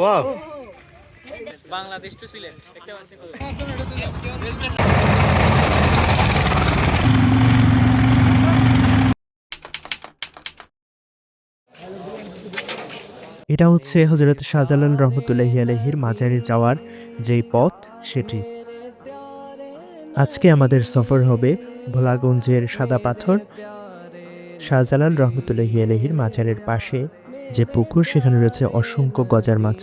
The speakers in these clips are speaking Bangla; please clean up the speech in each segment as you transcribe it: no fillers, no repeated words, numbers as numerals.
ওয়াও, বাংলাদেশ টু সিলেট দেখতে পাচ্ছেন। এটা হচ্ছে হযরত শাহজালাল রহমতুল্লাহি আলাইহির মাজারে যাওয়ার যেই পথ সেটি। আজকে আমাদের সফর হবে ভোলাগঞ্জের সাদা পাথর শাহজালাল রহমতুল্লাহি আলাইহির মাজারের পাশে যে পুকুর, সেখানে রয়েছে অসংখ্য গজার মাছ।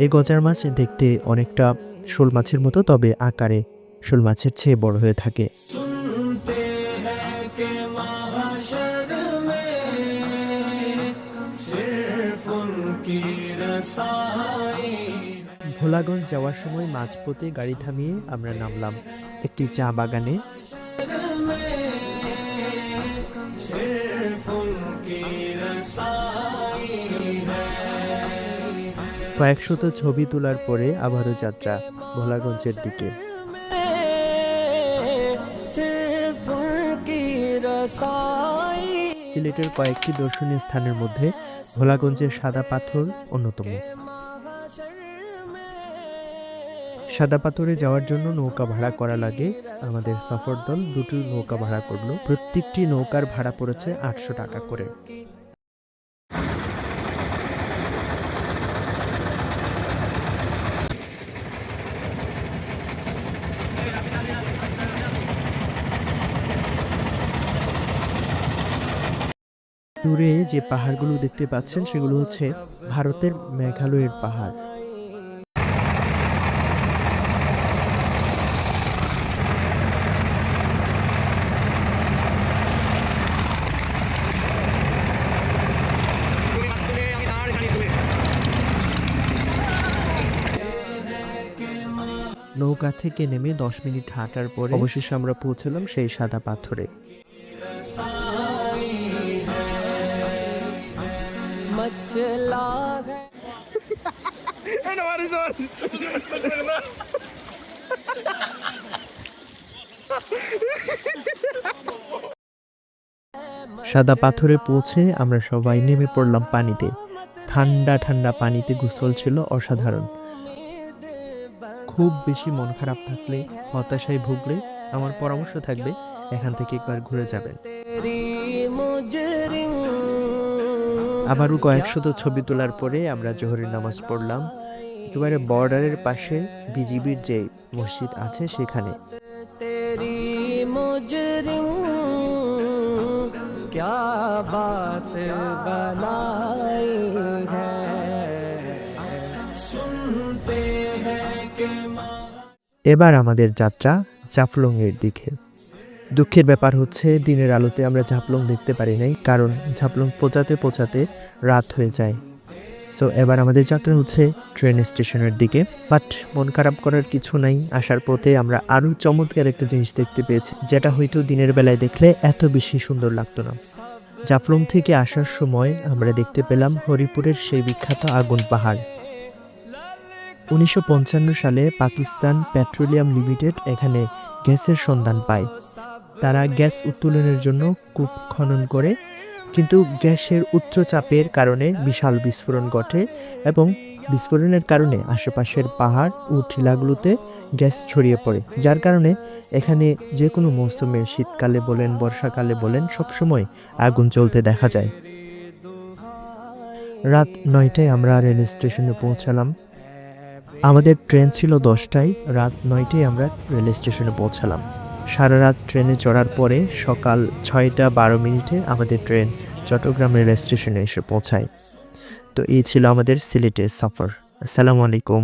এই গজার মাছ দেখতে অনেকটা শোল মাছের মতো, তবে আকারে শোল মাছের চেয়ে বড় হয়ে থাকে। ভোলাগঞ্জ যাওয়ার সময় মাঝপথে গাড়ি থামিয়ে আমরা নামলাম একটি চা বাগানে। কয়েকশত ছবি তোলার পরে আবারও যাত্রা ভোলাগঞ্জের দিকে। সিলেটের কয়েকটি দর্শনীয় স্থানের মধ্যে ভোলাগঞ্জের সাদা পাথর অন্যতম। সাদা পাথরে যাওয়ার জন্য নৌকা ভাড়া করা লাগে। আমাদের সফর দল দুটি নৌকা ভাড়া করলো। প্রত্যেকটি নৌকার ভাড়া পড়েছে 800 টাকা করে। দূরে যে পাহাড়গুলো দেখতে পাচ্ছেন সেগুলো হচ্ছে ভারতের মেঘালয়ের পাহাড়। নৌকা থেকে নেমে 10 মিনিট হাঁটার পরে অবশেষে আমরা পৌঁছলাম সেই সাদা পাথরে। সাদা পাথরে পৌঁছে আমরা সবাই নেমে পড়লাম পানিতে। ঠান্ডা ঠান্ডা পানিতে গোসল ছিল অসাধারণ। খুব বেশি মন খারাপ থাকলে, হতাশায় ভুগলে আমার পরামর্শ থাকবে এখান থেকে একবার ঘুরে যাবেন। আবারও কয়েকশত ছবি তোলার পরে আমরা জোহরের নামাজ পড়লাম একেবারে বর্ডারের পাশে বিজিবির যে মসজিদ আছে সেখানে। এবার আমাদের যাত্রা জাফলং এর দিকে। দুঃখের ব্যাপার হচ্ছে দিনের আলোতে আমরা জাফলং দেখতে পারি নাই, কারণ জাফলং পৌঁছাতে পৌঁছাতে রাত হয়ে যায়। সো এবার আমাদের যাত্রা হচ্ছে ট্রেন স্টেশনের দিকে। বাট মন খারাপ করার কিছু নাই। আসার পথে আমরা আরও চমৎকার একটা জিনিস দেখতে পেয়েছি, যেটা হয়তো দিনের বেলায় দেখলে এত বেশি সুন্দর লাগতো না। জাফলং থেকে আসার সময় আমরা দেখতে পেলাম হরিপুরের সেই বিখ্যাত আগুন পাহাড়। 1955 সালে পাকিস্তান পেট্রোলিয়াম লিমিটেড এখানে গ্যাসের সন্ধান পায়। তারা গ্যাস উত্তোলনের জন্য কূপ খনন করে, কিন্তু গ্যাসের উচ্চ চাপের কারণে বিশাল বিস্ফোরণ ঘটে এবং বিস্ফোরণের কারণে আশেপাশের পাহাড় ও টিলাগুলোতে গ্যাস ছড়িয়ে পড়ে, যার কারণে এখানে যে কোনো মৌসুমে, শীতকালে বলেন বর্ষাকালে বলেন, সবসময় আগুন জ্বলতে দেখা যায়। রাত 9টায় আমরা রেল স্টেশনে পৌঁছালাম। আমাদের ট্রেন ছিল 10টায়, রাত 9টায় আমরা রেল স্টেশনে পৌঁছালাম। সারা রাত ট্রেনে চড়ার পরে সকাল 6টা 12 মিনিটে আমাদের ট্রেন চট্টগ্রাম রেল স্টেশনে এসে পৌঁছায়। তো এই ছিল আমাদের সিলেটের সফর। আসসালামু আলাইকুম।